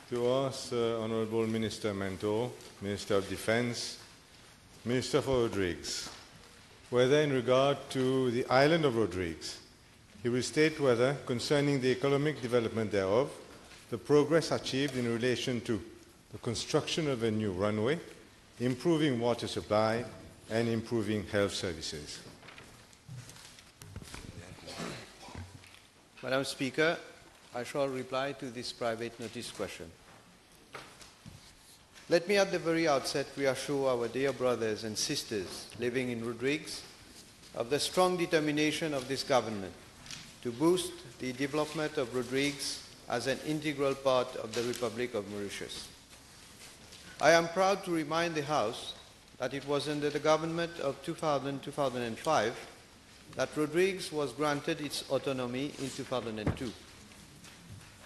to us, Honorable Minister Mentor, Minister of Defense, Minister for Rodrigues, whether in regard to the island of Rodrigues, he will state whether, concerning the economic development thereof, the progress achieved in relation to the construction of a new runway, improving water supply, and improving health services. Madam Speaker, I shall reply to this private notice question. Let me at the very outset reassure our dear brothers and sisters living in Rodrigues of the strong determination of this government to boost the development of Rodrigues as an integral part of the Republic of Mauritius. I am proud to remind the House that it was under the government of 2000-2005 that Rodrigues was granted its autonomy in 2002.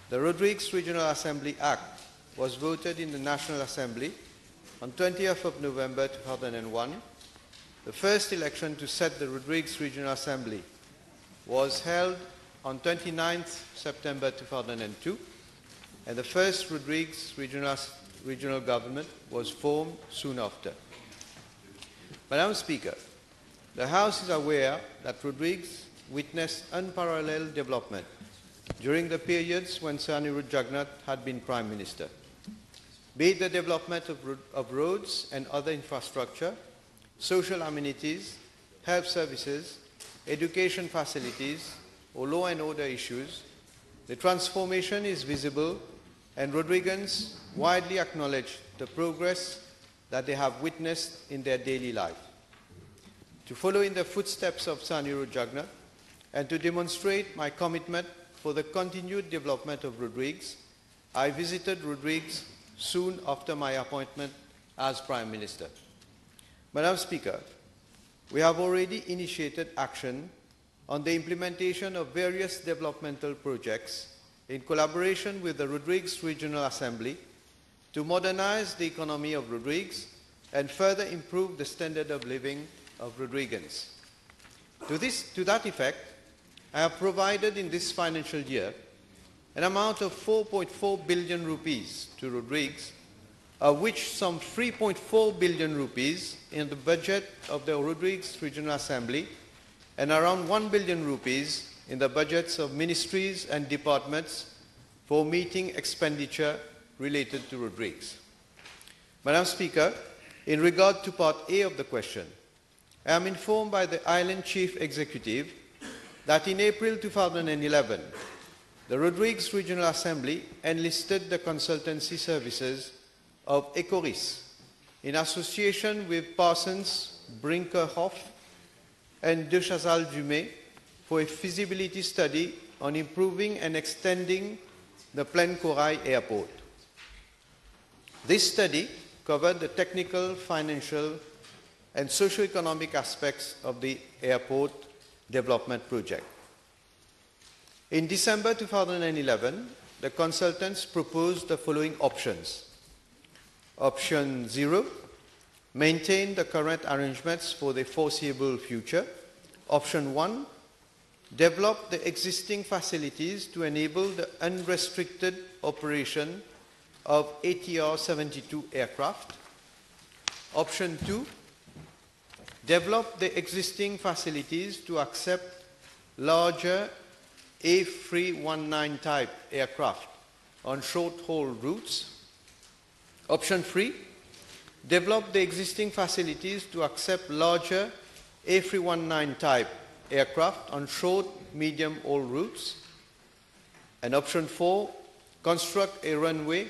The Rodrigues Regional Assembly Act was voted in the National Assembly on 20th of November 2001. The first election to set the Rodrigues Regional Assembly was held on 29th September 2002, and the first Rodrigues regional government was formed soon after. Madam Speaker, the House is aware that Rodrigues witnessed unparalleled development during the periods when Pravind Jugnauth had been Prime Minister, be it the development of roads and other infrastructure, social amenities, health services, education facilities, or law and order issues. The transformation is visible, and Rodriguans widely acknowledge the progress that they have witnessed in their daily life. To follow in the footsteps of Pravind Jugnauth and to demonstrate my commitment for the continued development of Rodrigues, I visited Rodrigues soon after my appointment as Prime Minister. Madam Speaker, we have already initiated action on the implementation of various developmental projects in collaboration with the Rodrigues Regional Assembly to modernize the economy of Rodrigues and further improve the standard of living of Rodriguans. To that effect, I have provided in this financial year an amount of 4.4 billion rupees to Rodrigues, of which some 3.4 billion rupees in the budget of the Rodrigues Regional Assembly and around 1 billion rupees in the budgets of ministries and departments for meeting expenditure related to Rodrigues. Madam Speaker, in regard to Part A of the question, I am informed by the Island Chief Executive that in April 2011, the Rodrigues Regional Assembly enlisted the consultancy services of Ecoris in association with Parsons, Brinkerhoff, and De Chazal-Dumais for a feasibility study on improving and extending the Plaine Corail Airport. This study covered the technical, financial, and socio-economic aspects of the airport development project. In December 2011, the consultants proposed the following options. Option 0, maintain the current arrangements for the foreseeable future. Option 1, develop the existing facilities to enable the unrestricted operation of ATR-72 aircraft. Option 2, develop the existing facilities to accept larger A319 type aircraft on short-haul routes. Option 3, develop the existing facilities to accept larger A319 type aircraft on short, medium-haul routes. And option 4, construct a runway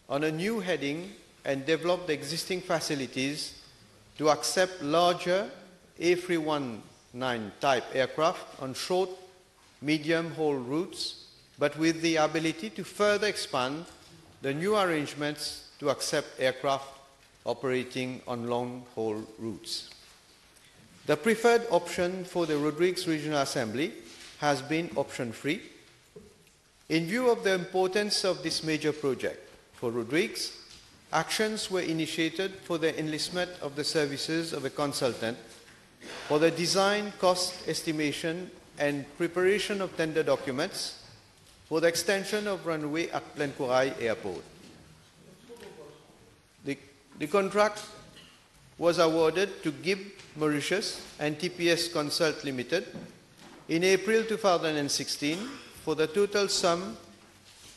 on a new heading and develop the existing facilities to accept larger A319 type aircraft on short, medium-haul routes, but with the ability to further expand the new arrangements to accept aircraft operating on long-haul routes. The preferred option for the Rodrigues Regional Assembly has been option 3. In view of the importance of this major project for Rodrigues, actions were initiated for the enlistment of the services of a consultant for the design, cost estimation, and preparation of tender documents for the extension of runway at Plaine Corail Airport. The contract was awarded to GIB Mauritius and TPS Consult Limited in April 2016 for the total sum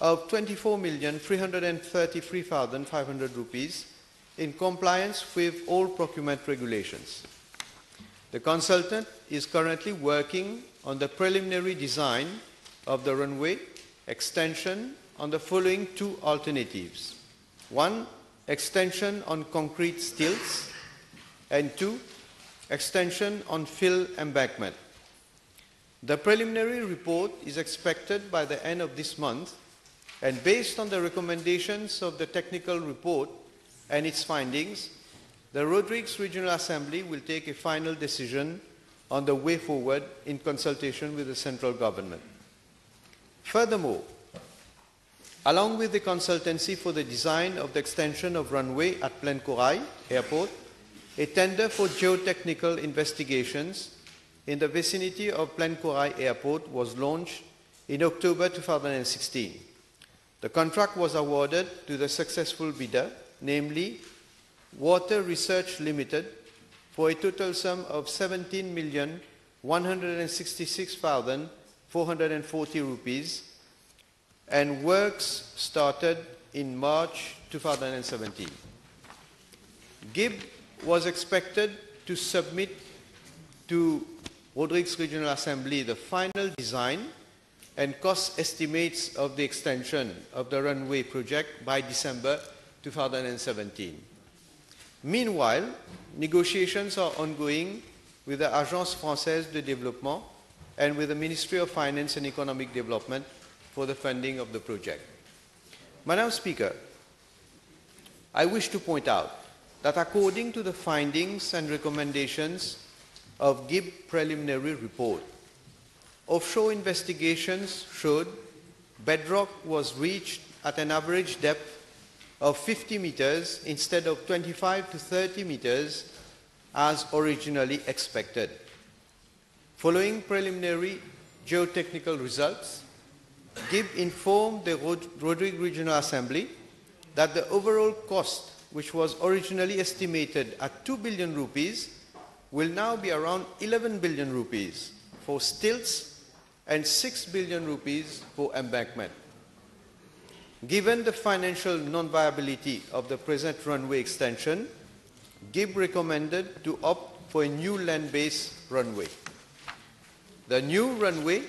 of 24,333,500 rupees in compliance with all procurement regulations. The consultant is currently working on the preliminary design of the runway extension on the following two alternatives. One, extension on concrete stilts, and two, extension on fill embankment. The preliminary report is expected by the end of this month, and based on the recommendations of the technical report and its findings, the Rodrigues Regional Assembly will take a final decision on the way forward in consultation with the central government. Furthermore, along with the consultancy for the design of the extension of runway at Plaine Corail Airport, a tender for geotechnical investigations in the vicinity of Plaine Corail Airport was launched in October 2016. The contract was awarded to the successful bidder, namely Water Research Limited, for a total sum of 17,166,440 rupees, and works started in March 2017. GIB was expected to submit to Rodrigues Regional Assembly the final design and cost estimates of the extension of the runway project by December 2017. Meanwhile, negotiations are ongoing with the Agence Française de Développement and with the Ministry of Finance and Economic Development for the funding of the project. Madam Speaker, I wish to point out that according to the findings and recommendations of GIB preliminary report, offshore investigations showed bedrock was reached at an average depth of 50 meters instead of 25 to 30 meters as originally expected. Following preliminary geotechnical results, GIB informed the Rodrigues Regional Assembly that the overall cost, which was originally estimated at 2 billion rupees, will now be around 11 billion rupees for stilts and 6 billion rupees for embankment. Given the financial non-viability of the present runway extension, GIB recommended to opt for a new land-based runway. The new runway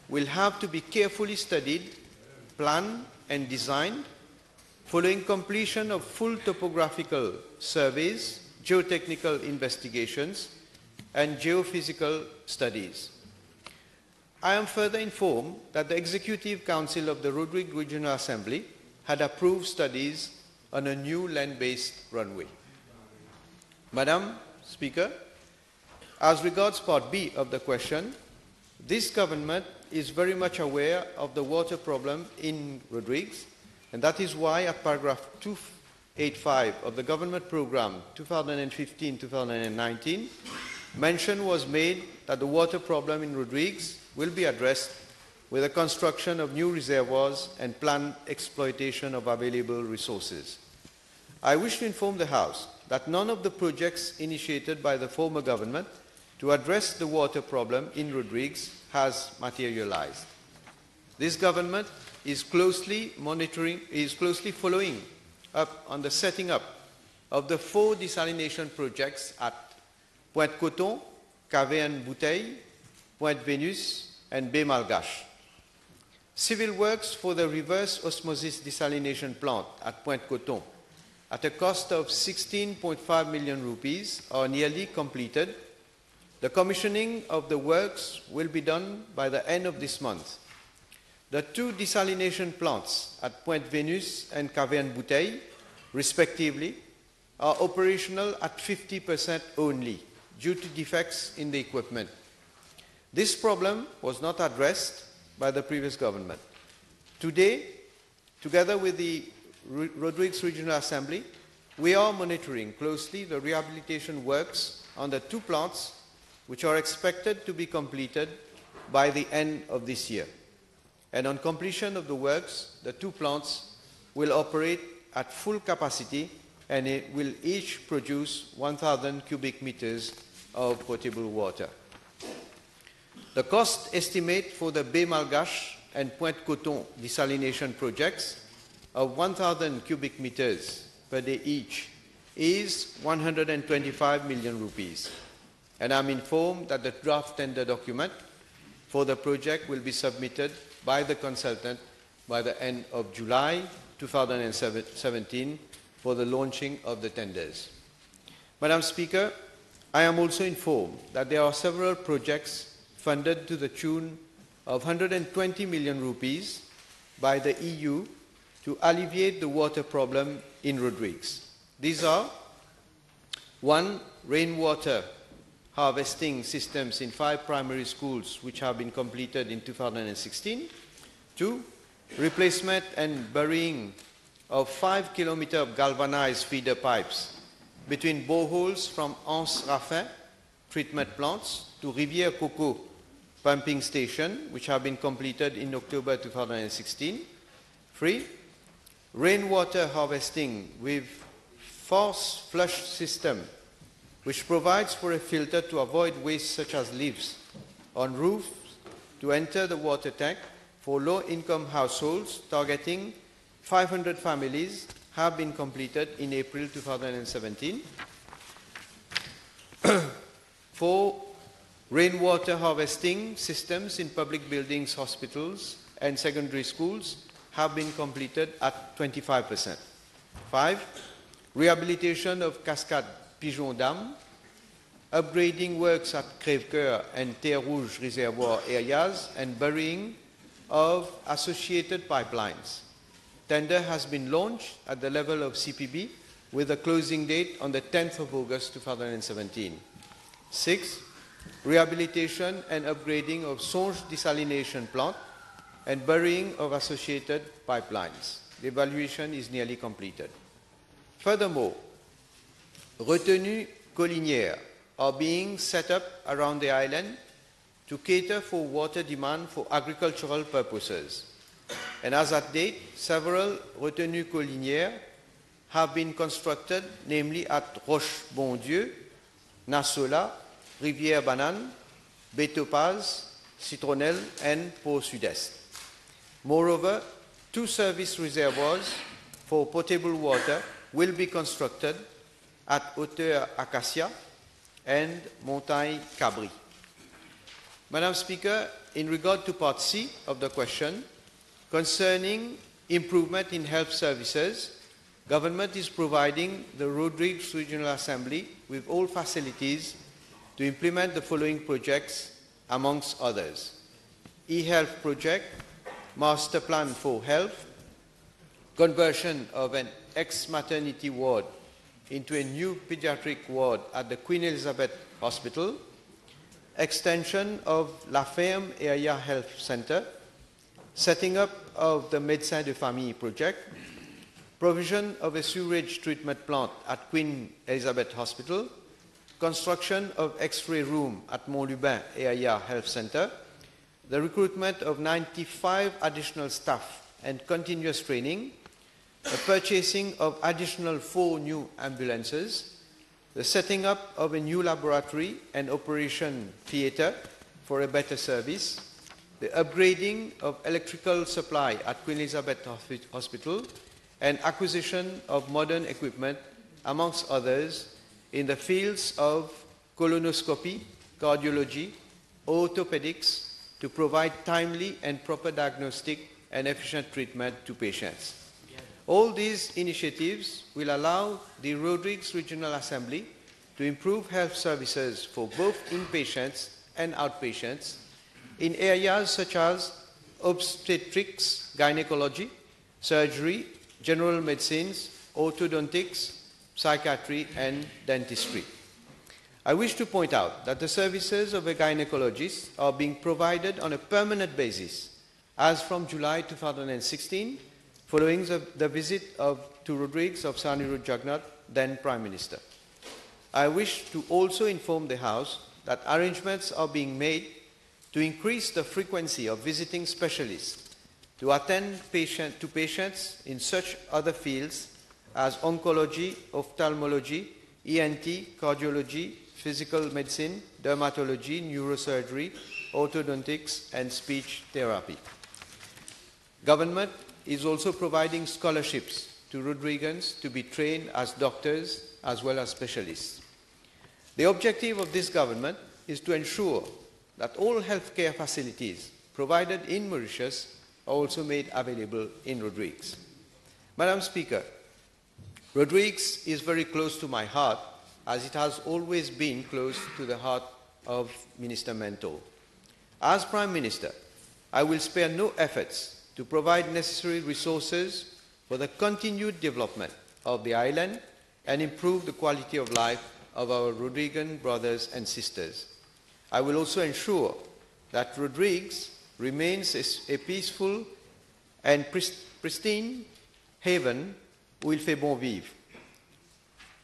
will have to be carefully studied, planned and designed following completion of full topographical surveys, geotechnical investigations and geophysical studies. I am further informed that the Executive Council of the Rodrigues Regional Assembly had approved studies on a new land-based runway. Madam Speaker, as regards Part B of the question, this government is very much aware of the water problem in Rodrigues, and that is why at paragraph 285 of the government program 2015-2019, mention was made that the water problem in Rodrigues will be addressed with the construction of new reservoirs and planned exploitation of available resources. I wish to inform the House that none of the projects initiated by the former government to address the water problem in Rodrigues has materialized. This government is closely following up on the setting up of the 4 desalination projects at Pointe Coton, Caverne-Bouteille, Pointe Vénus, and Baie Malgache. Civil works for the reverse osmosis desalination plant at Pointe Coton at a cost of 16.5 million rupees are nearly completed. The commissioning of the works will be done by the end of this month. The 2 desalination plants at Pointe Vénus and Caverne-Bouteille, respectively, are operational at 50% only due to defects in the equipment. This problem was not addressed by the previous government. Today, together with the Rodrigues Regional Assembly, we are monitoring closely the rehabilitation works on the 2 plants, which are expected to be completed by the end of this year. And on completion of the works, the 2 plants will operate at full capacity and it will each produce 1,000 cubic meters of potable water. The cost estimate for the Baie Malgache and Pointe Coton desalination projects of 1,000 cubic meters per day each is 125 million rupees. And I'm informed that the draft tender document for the project will be submitted by the consultant by the end of July 2017 for the launching of the tenders. Madam Speaker, I am also informed that there are several projects funded to the tune of 120 million rupees by the EU to alleviate the water problem in Rodrigues. These are: 1. Rainwater harvesting systems in 5 primary schools which have been completed in 2016. 2. Replacement and burying of 5 kilometers of galvanized feeder pipes between boreholes from Anse-Raffin treatment plants to Rivière Coco pumping station, which have been completed in October 2016. 3. Rainwater harvesting with force flush system, which provides for a filter to avoid waste such as leaves on roofs to enter the water tank for low-income households, targeting 500 families, have been completed in April 2017. 4. Rainwater harvesting systems in public buildings, hospitals, and secondary schools have been completed at 25%. 5. Rehabilitation of Cascade Pigeon Dam, upgrading works at Crèvecoeur and Terre Rouge reservoir areas, and burying of associated pipelines. Tender has been launched at the level of CPB with a closing date on the 10th of August 2017. 6. Rehabilitation and upgrading of Songe desalination plant and burying of associated pipelines. The evaluation is nearly completed. Furthermore, retenues collinières are being set up around the island to cater for water demand for agricultural purposes. And as at date, several retenues collinières have been constructed, namely at Roche-Bondieu, Nassola, Rivière Banane, Baie Topaz, Citronnelle, and Port Sud-Est. Moreover, 2 service reservoirs for potable water will be constructed at Hauteur Acacia and Montagne Cabri. Madam Speaker, in regard to Part C of the question, concerning improvement in health services, Government is providing the Rodrigues Regional Assembly with all facilities to implement the following projects, amongst others: e-health project, master plan for health, conversion of an ex-maternity ward into a new pediatric ward at the Queen Elizabeth Hospital, extension of La Ferme Area Health Center, setting up of the Médecins de Famille project, provision of a sewage treatment plant at Queen Elizabeth Hospital, construction of X-ray room at Mont-Lubin Area Health Center, the recruitment of 95 additional staff and continuous training, the purchasing of additional 4 new ambulances, the setting up of a new laboratory and operation theatre for a better service, the upgrading of electrical supply at Queen Elizabeth Hospital, and acquisition of modern equipment, amongst others, in the fields of colonoscopy, cardiology, orthopedics, to provide timely and proper diagnostic and efficient treatment to patients. All these initiatives will allow the Rodrigues Regional Assembly to improve health services for both inpatients and outpatients in areas such as obstetrics, gynecology, surgery, general medicines, orthodontics, psychiatry, and dentistry. I wish to point out that the services of a gynecologist are being provided on a permanent basis as from July 2016, following the visit to Rodrigues of Sir Pravind Jugnauth, then Prime Minister. I wish to also inform the House that arrangements are being made to increase the frequency of visiting specialists to attend to patients in such other fields as oncology, ophthalmology, ENT, cardiology, physical medicine, dermatology, neurosurgery, orthodontics, and speech therapy. Government is also providing scholarships to Rodrigues to be trained as doctors as well as specialists. The objective of this government is to ensure that all healthcare facilities provided in Mauritius are also made available in Rodrigues. Madam Speaker, Rodrigues is very close to my heart, as it has always been close to the heart of Minister Mentor. As Prime Minister, I will spare no efforts to provide necessary resources for the continued development of the island and improve the quality of life of our Rodriguan brothers and sisters. I will also ensure that Rodrigues remains a peaceful and pristine haven où il fait bon vivre.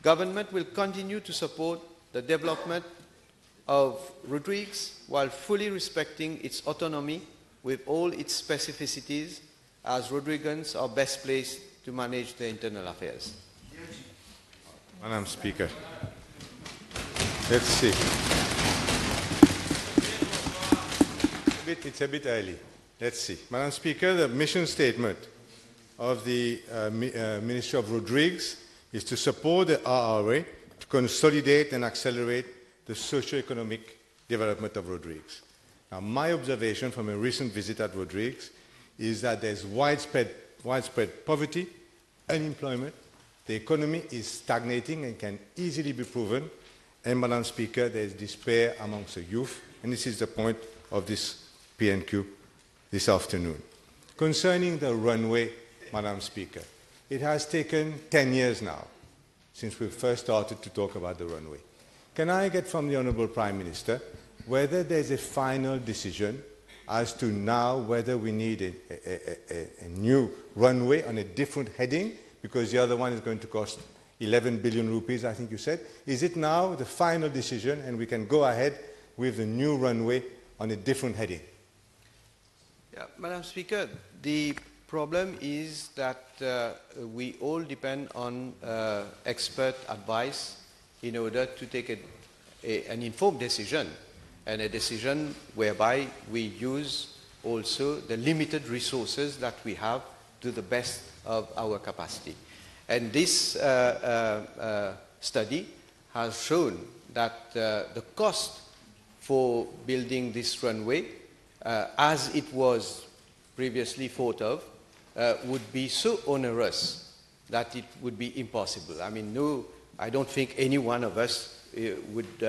Government will continue to support the development of Rodrigues while fully respecting its autonomy with all its specificities, as Rodriguans are best placed to manage their internal affairs. Madam Speaker, let's see. It's a bit early. Let's see. Madam Speaker, the mission statement of the Ministry of Rodrigues is to support the RRA to consolidate and accelerate the socio-economic development of Rodrigues. Now, my observation from a recent visit at Rodrigues is that there's widespread poverty, unemployment, the economy is stagnating and can easily be proven, and Madam Speaker, there's despair amongst the youth, and this is the point of this PNQ this afternoon. Concerning the runway, Madam Speaker, it has taken 10 years now since we first started to talk about the runway. Can I get from the Honourable Prime Minister whether there's a final decision as to now whether we need a new runway on a different heading, because the other one is going to cost 11 billion rupees, I think you said. Is it now the final decision and we can go ahead with the new runway on a different heading? Yeah, Madam Speaker, the problem is that we all depend on expert advice in order to take an informed decision, and a decision whereby we use also the limited resources that we have to the best of our capacity. And this study has shown that the cost for building this runway, as it was previously thought of, would be so onerous that it would be impossible. I mean, no, I don't think any one of us would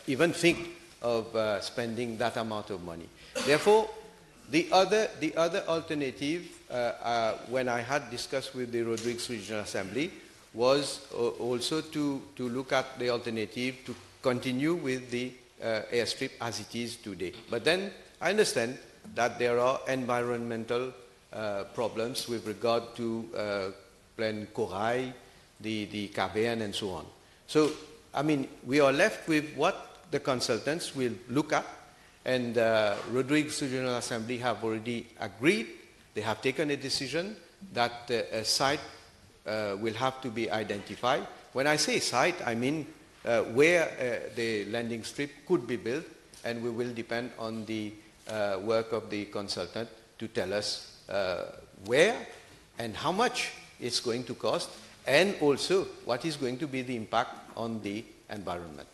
even think of spending that amount of money. Therefore, the other alternative, when I had discussed with the Rodrigues Regional Assembly, was also to look at the alternative to continue with the airstrip as it is today. But then I understand that there are environmental problems with regard to Plaine Corail, the cavern, and so on. So, I mean, we are left with what the consultants will look at, and Rodrigues Regional Assembly have already agreed. They have taken a decision that a site will have to be identified. When I say site, I mean where the landing strip could be built, and we will depend on the work of the consultant to tell us where and how much it's going to cost, and also what is going to be the impact on the environment.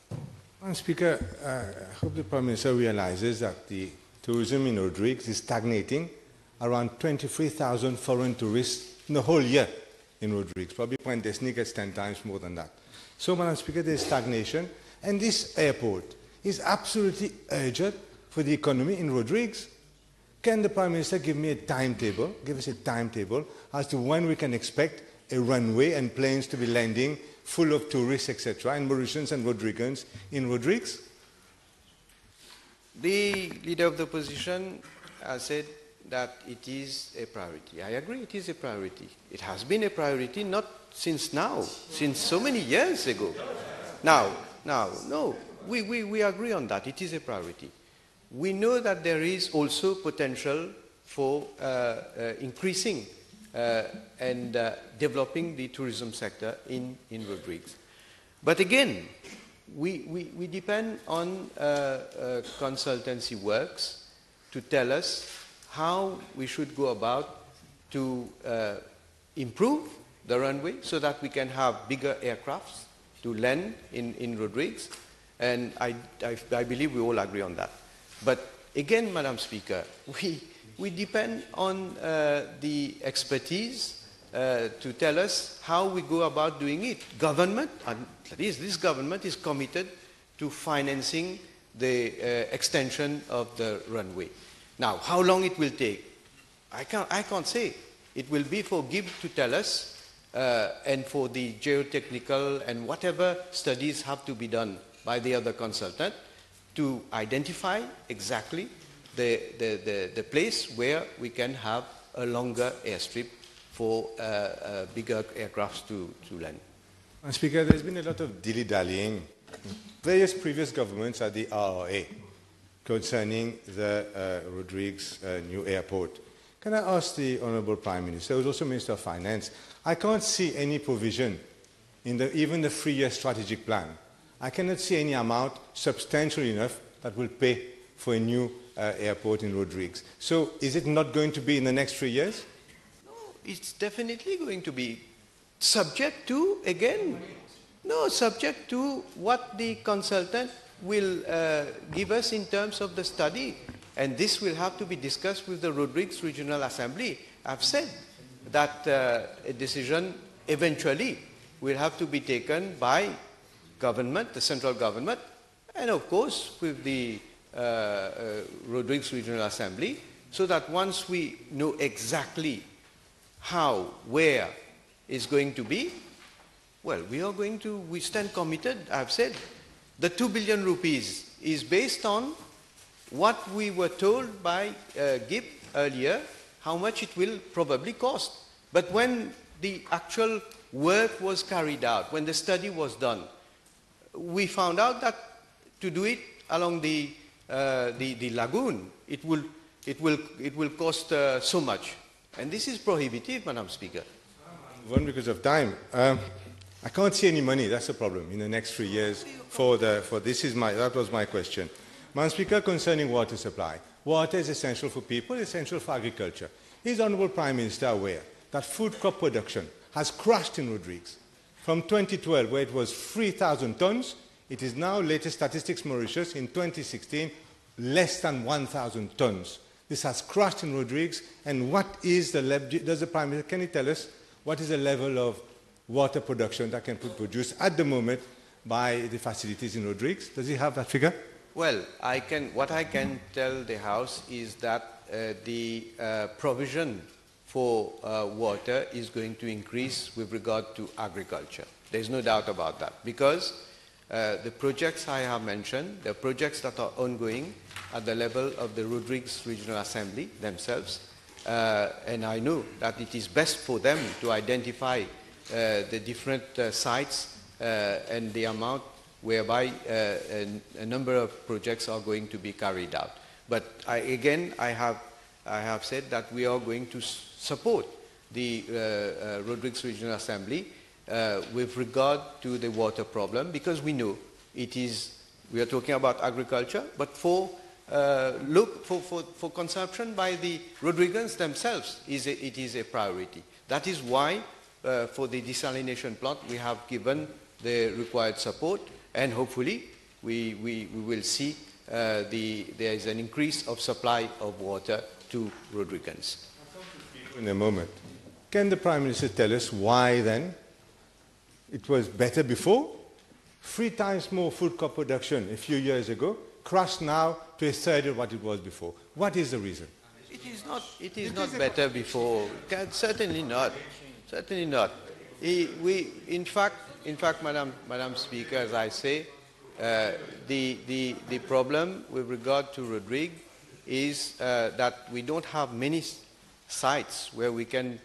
Madam Speaker, I hope the Prime Minister realizes that the tourism in Rodrigues is stagnating. Around 23,000 foreign tourists in the whole year in Rodrigues. Probably Point Destiny gets 10 times more than that. So, Madam Speaker, there is stagnation, and this airport is absolutely urgent for the economy in Rodrigues. Can the Prime Minister give me a timetable, give us a timetable as to when we can expect a runway and planes to be landing full of tourists, etc., and Mauritians and Rodriguans in Rodrigues? The Leader of the Opposition has said that it is a priority. I agree, it is a priority. It has been a priority not since now, since so many years ago. No, we agree on that. It is a priority. We know that there is also potential for increasing and developing the tourism sector in Rodrigues. But again, we depend on consultancy works to tell us how we should go about to improve the runway so that we can have bigger aircrafts to land in Rodrigues. And I believe we all agree on that. But again, Madam Speaker, we depend on the expertise to tell us how we go about doing it. Government, and that is, this government is committed to financing the extension of the runway. Now, how long it will take, I can't say. It will be for GIB to tell us, and for the geotechnical and whatever studies have to be done by the other consultant to identify exactly the place where we can have a longer airstrip for bigger aircrafts to land. Speaker, there's been a lot of dilly-dallying. Various previous governments at the RRA concerning the Rodrigues new airport. Can I ask the Honourable Prime Minister, who's also Minister of Finance, I can't see any provision in even the 3-year strategic plan. I cannot see any amount substantial enough that will pay for a new airport in Rodrigues. So is it not going to be in the next 3 years? No, it's definitely going to be subject to, again, subject to what the consultant will give us in terms of the study. And this will have to be discussed with the Rodrigues Regional Assembly. I've said that a decision eventually will have to be taken by government, the central government, and of course with the Rodrigues Regional Assembly, so that once we know exactly how, where is going to be, well, we stand committed. I've said the 2 billion rupees is based on what we were told by GIB earlier, how much it will probably cost. But when the actual work was carried out, when the study was done, we found out that to do it along the lagoon, it will cost so much. And this is prohibitive, Madam Speaker. One, because of time. I can't see any money, that's the problem, in the next 3 years that was my question. Madam Speaker, concerning water supply. Water is essential for people, essential for agriculture. Is the Honourable Prime Minister aware that food crop production has crashed in Rodrigues? From 2012, where it was 3,000 tons, it is now, latest statistics Mauritius, in 2016, less than 1,000 tons. This has crashed in Rodrigues, and what is the level, does the Prime Minister, can he tell us, what is the level of water production that can be produced at the moment by the facilities in Rodrigues? Does he have that figure? Well, what I can tell the House is that the provision for water is going to increase with regard to agriculture. There's no doubt about that, because the projects I have mentioned, the projects that are ongoing at the level of the Rodrigues Regional Assembly themselves, and I know that it is best for them to identify the different sites and the amount whereby a number of projects are going to be carried out. But I have said that we are going to support the Rodrigues Regional Assembly with regard to the water problem, because we know we are talking about agriculture, but for consumption by the Rodriguans themselves, it is a priority. That is why for the desalination plant we have given the required support, and hopefully we will see there is an increase of supply of water to Rodriguans. In a moment. Can the Prime Minister tell us why then it was better before? 3 times more food crop production a few years ago, crashed now to a third of what it was before. What is the reason? It is not better before. Certainly not. Certainly not. In fact, Madam Speaker, as I say, the problem with regard to Rodrigues is that we don't have many sites where we can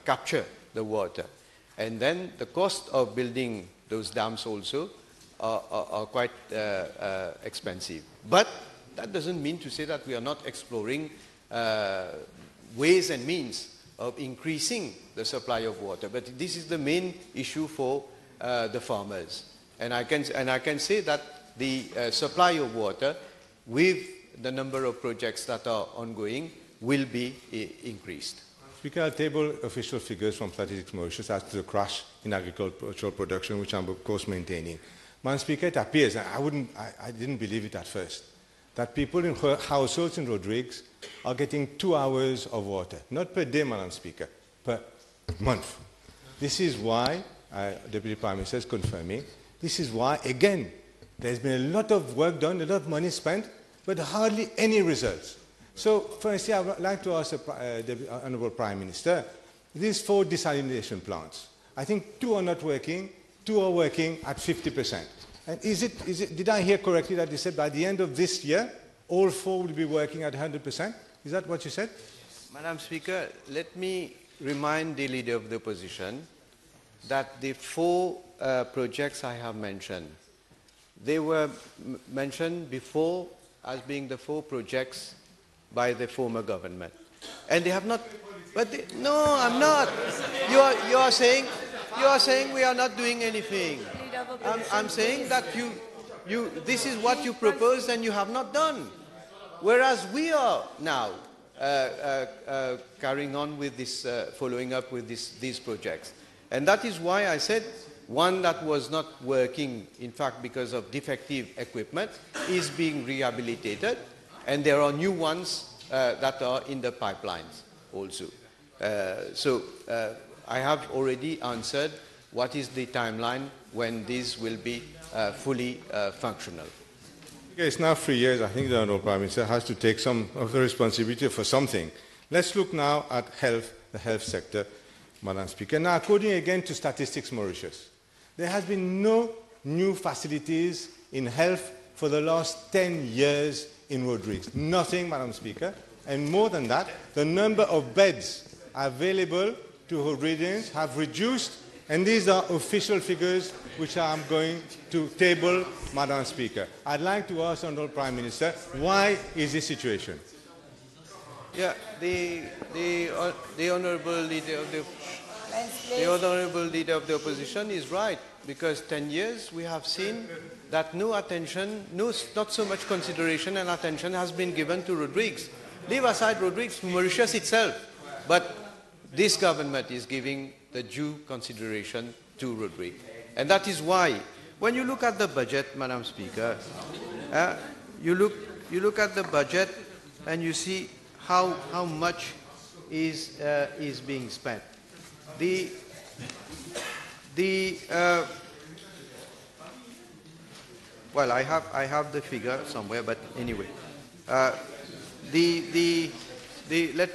capture the water. And then the cost of building those dams also are quite expensive. But that doesn't mean to say that we are not exploring ways and means of increasing the supply of water. But this is the main issue for the farmers. And I can say that the supply of water with the number of projects that are ongoing will be increased. Speaker, I'll table official figures from Statistics Mauritius as to the crash in agricultural production, which I'm of course maintaining. Madam Speaker, it appears, and I didn't believe it at first, that people in households in Rodrigues are getting 2 hours of water, not per day, Madam Speaker, per month. This is why, Deputy Prime Minister is confirming, this is why, again, there's been a lot of work done, a lot of money spent, but hardly any results. So, firstly, I would like to ask the Honourable Prime Minister, these 4 desalination plants, I think 2 are not working, 2 are working at 50%. And did I hear correctly that you said by the end of this year, all 4 will be working at 100%? Is that what you said? Yes. Madam Speaker, let me remind the Leader of the Opposition that the 4 projects I have mentioned, they were mentioned before as being the 4 projects by the former government. And they have not, no, I'm not. You are saying we are not doing anything. I'm saying that this is what you proposed and you have not done. Whereas we are now carrying on with this, following up with these projects. And that is why I said one that was not working, in fact, because of defective equipment, is being rehabilitated. And there are new ones that are in the pipelines also. So I have already answered what is the timeline when these will be fully functional. Okay, it's now 3 years. I think the Honourable Prime Minister has to take some of the responsibility for something. Let's look now at health, the health sector, Madam Speaker. Now, according again to Statistics Mauritius, there has been no new facilities in health for the last 10 years in Rodrigues. Nothing, Madam Speaker. And more than that, the number of beds available to Rodrigues have reduced, and these are official figures which I am going to table, Madam Speaker. I'd like to ask the Honourable Prime Minister, why is this situation? Yeah, the Honourable Leader of the Opposition is right, because 10 years we have seen that no attention, not so much consideration and attention has been given to Rodrigues. Leave aside Rodrigues, Mauritius itself, but this government is giving the due consideration to Rodrigues. And that is why, when you look at the budget, Madam Speaker, you look at the budget and you see how much is being spent. Well, I have the figure somewhere, but anyway. Let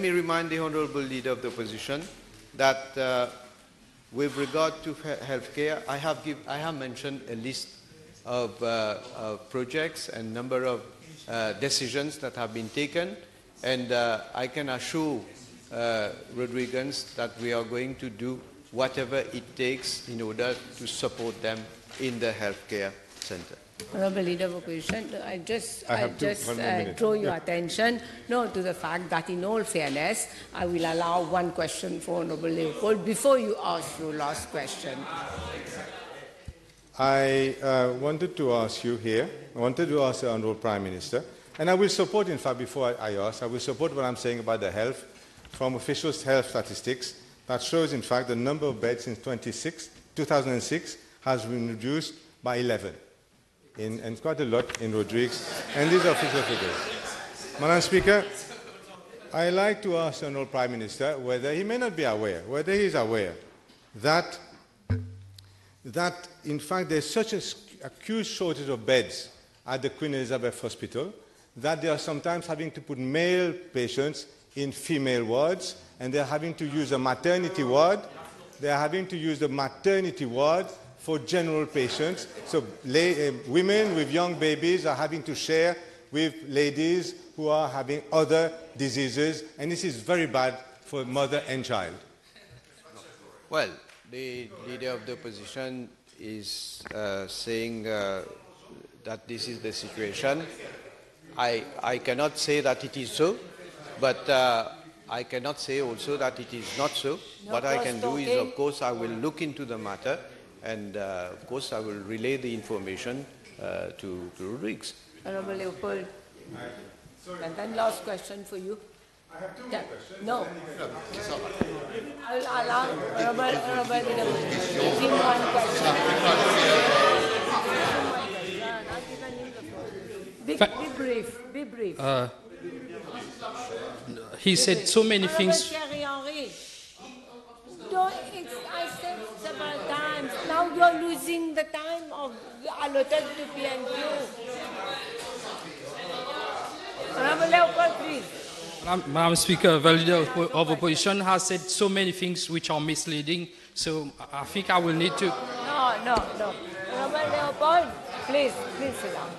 me remind the Honourable Leader of the Opposition that with regard to healthcare, I have mentioned a list of projects and number of decisions that have been taken, and I can assure Rodrigues that we are going to do whatever it takes in order to support them in the healthcare centre. Honourable Leader of Opposition, I just draw your attention to the fact that in all fairness, I will allow one question for Honourable Leopold before you ask your last question. I wanted to ask you here, I wanted to ask the Honourable Prime Minister, and I will support, in fact, before I ask, I will support what I'm saying about the health from official health statistics that shows, in fact, the number of beds since 2006 has been reduced by 11. And quite a lot in Rodrigues, and these are official figures. Madam Speaker, I like to ask the Honourable Prime Minister whether he may not be aware, whether he is aware that in fact there's such an acute shortage of beds at the Queen Elizabeth Hospital that they are sometimes having to put male patients in female wards, and they're having to use a maternity ward. They're having to use the maternity ward for general patients. So women with young babies are having to share with ladies who are having other diseases, and this is very bad for mother and child. Well, the Leader of the Opposition is saying that this is the situation. I cannot say that it is so, but I cannot say also that it is not so. No, what I can do is, of course, I will look into the matter, and of course I will relay the information to Rodrigues. Honorable Leopold. And then last question for you. I have two more questions. No. I will allow Honorable give him one question. Be brief. Be brief. He said so many things. I said several times. Now you're losing the time allotted to PNQ. Honorable Leopold, please. Madam Speaker, the leader of opposition has said so many things which are misleading, so I think I will need to... No. Honorable Leopold, please sit down.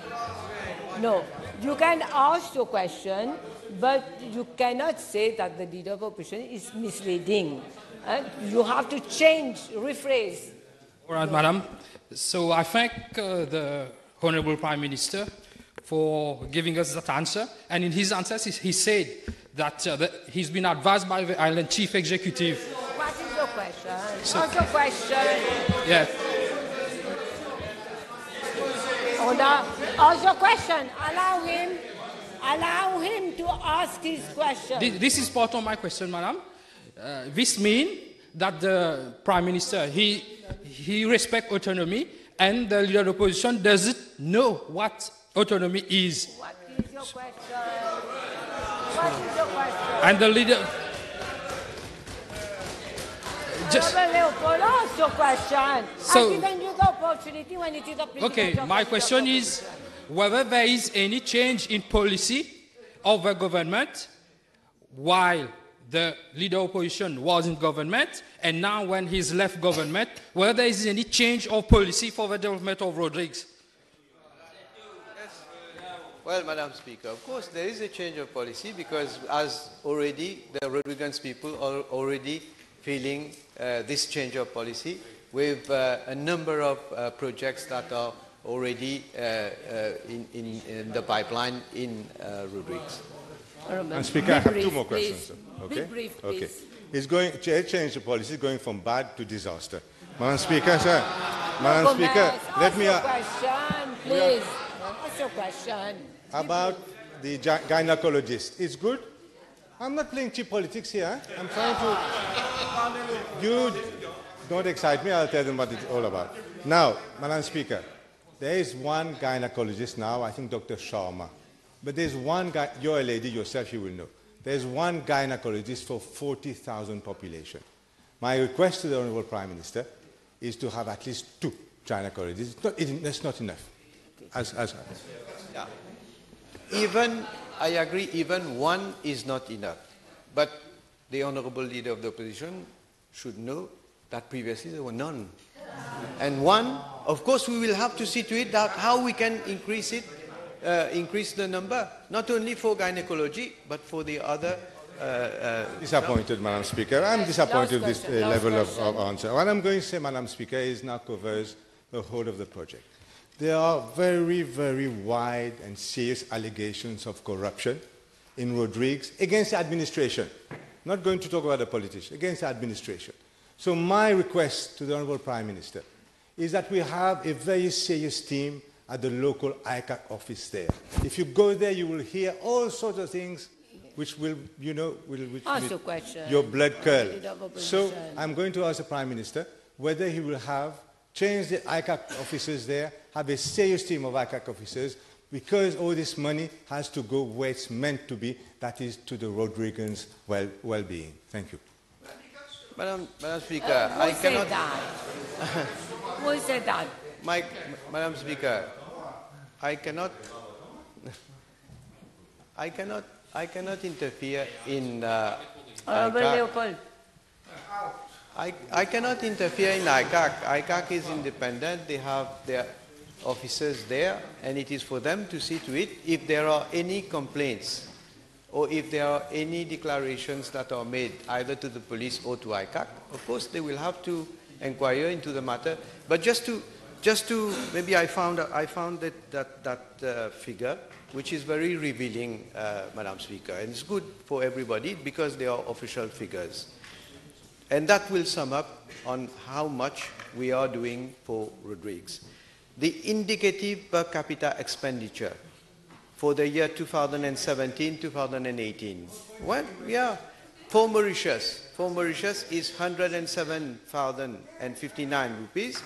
No, you can ask your question, but you cannot say that the leader of opposition is misleading. You have to change, rephrase. All right, Madam. So I thank the Honorable Prime Minister for giving us that answer. And in his answers, he said that he's been advised by the island chief executive. What is your question? What's your question? Yeah. Ask your question. Allow him to ask his question. This is part of my question, Madam. This means that the Prime Minister, he respects autonomy, and the leader of the opposition doesn't know what autonomy is. What is your question? What is your question? And the leader... Leopold, ask your question. So, I've given you the opportunity when it is a okay, my question is whether there is any change in policy of the government while the leader of opposition was in government, and now when he's left government, whether there is any change of policy for the development of Rodrigues. Well, Madam Speaker, of course there is a change of policy, because as already the Rodrigues people are already feeling this change of policy with a number of projects that are already in the pipeline in Rodrigues. And Speaker, I have two more questions. Okay? Be brief, please. Okay. It's going to change the policy, going from bad to disaster. Madam Speaker, sir. Madam Speaker, let me ask your question, please. Ask your question. About the gynecologist. It's good. I'm not playing cheap politics here. I'm trying to... You don't excite me. I'll tell them what it's all about. Now, Madam Speaker, there is one gynecologist now, I think Dr. Sharma. But there's one guy, you're a lady yourself, you will know. There's one gynecologist for 40,000 population. My request to the Honourable Prime Minister is to have at least 2 gynecologists. That's not enough. Yeah. I agree, even 1 is not enough. But the Honourable Leader of the Opposition should know that previously there were none. And 1, of course, we will have to see to it that how we can increase it, increase the number, not only for gynecology, but for the other... Disappointed, Madam Speaker. I'm disappointed with this level of answer. What I'm going to say, Madam Speaker, is now covers the whole of the project. There are very, very wide and serious allegations of corruption in Rodrigues against the administration. Not going to talk about the politicians, against the administration. So my request to the Honourable Prime Minister is that we have a very serious team at the local ICAC office there. If you go there, you will hear all sorts of things which will, you know, ask your question. Your blood curl. So I'm going to ask the Prime Minister whether he will change the ICAC officers there, have a serious team of ICAC officers, because all this money has to go where it's meant to be, that is to the Rodrigues' well-being. Thank you. Madam Speaker, I cannot... Who said that? Madam Speaker, I cannot interfere in ICAC. I cannot interfere in ICAC. ICAC is independent. They have their officers there, and it is for them to see to it if there are any complaints or if there are any declarations that are made either to the police or to ICAC. Of course, they will have to inquire into the matter. But just to maybe I found that figure which is very revealing, Madam Speaker. And it's good for everybody because they are official figures. And that will sum up on how much we are doing for Rodrigues. The indicative per capita expenditure for the year 2017-2018. Well, yeah, for Mauritius is 107,059 rupees,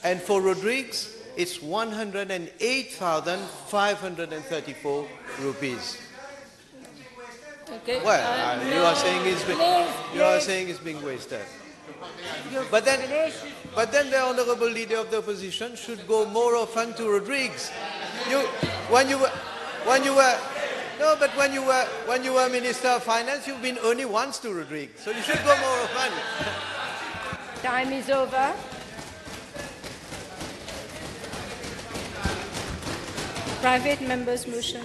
and for Rodrigues it's 108,534 rupees. Okay. Well, you are saying it's being wasted. But then the Honourable Leader of the Opposition should go more often to Rodrigues. When you were Minister of Finance, you've been only once to Rodrigues, so you should go more often. Time is over. Private member's motion.